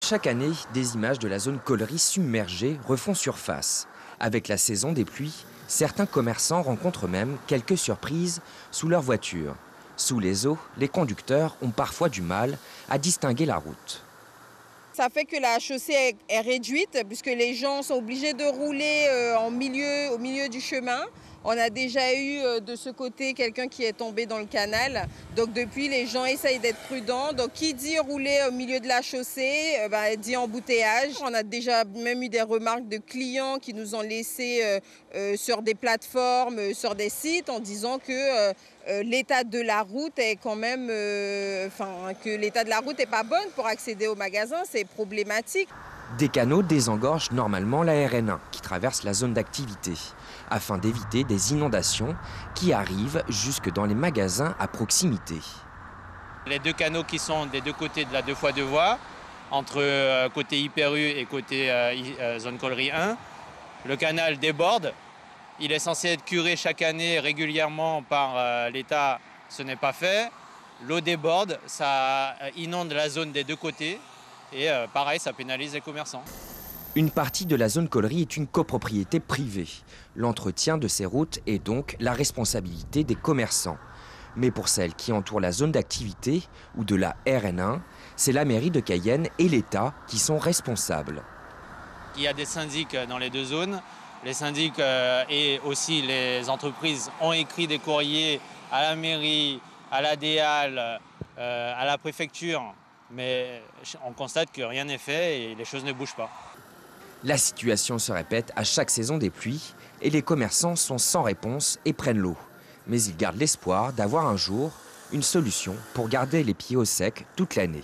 Chaque année, des images de la zone Collery submergée refont surface. Avec la saison des pluies, certains commerçants rencontrent même quelques surprises sous leur voiture. Sous les eaux, les conducteurs ont parfois du mal à distinguer la route. Ça fait que la chaussée est réduite puisque les gens sont obligés de rouler au milieu du chemin. On a déjà eu de ce côté quelqu'un qui est tombé dans le canal. Donc depuis, les gens essayent d'être prudents. Donc qui dit rouler au milieu de la chaussée, dit embouteillage. On a déjà même eu des remarques de clients qui nous ont laissé sur des plateformes, sur des sites en disant que l'état de la route est quand même, que l'état de la route n'est pas bonne pour accéder au magasin, c'est problématique. Des canaux désengorgent normalement la RN1 qui traverse la zone d'activité, afin d'éviter des inondations qui arrivent jusque dans les magasins à proximité. Les deux canaux qui sont des deux côtés de la 2x2 voies, entre côté Hyper U et côté zone Collery 1, le canal déborde. Il est censé être curé chaque année régulièrement par l'État, ce n'est pas fait. L'eau déborde, ça inonde la zone des deux côtés et pareil, ça pénalise les commerçants. Une partie de la zone Collery est une copropriété privée. L'entretien de ces routes est donc la responsabilité des commerçants. Mais pour celles qui entourent la zone d'activité ou de la RN1, c'est la mairie de Cayenne et l'État qui sont responsables. Il y a des syndics dans les deux zones. Les syndics et aussi les entreprises ont écrit des courriers à la mairie, à la DEAL, à la préfecture, mais on constate que rien n'est fait et les choses ne bougent pas. La situation se répète à chaque saison des pluies et les commerçants sont sans réponse et prennent l'eau. Mais ils gardent l'espoir d'avoir un jour une solution pour garder les pieds au sec toute l'année.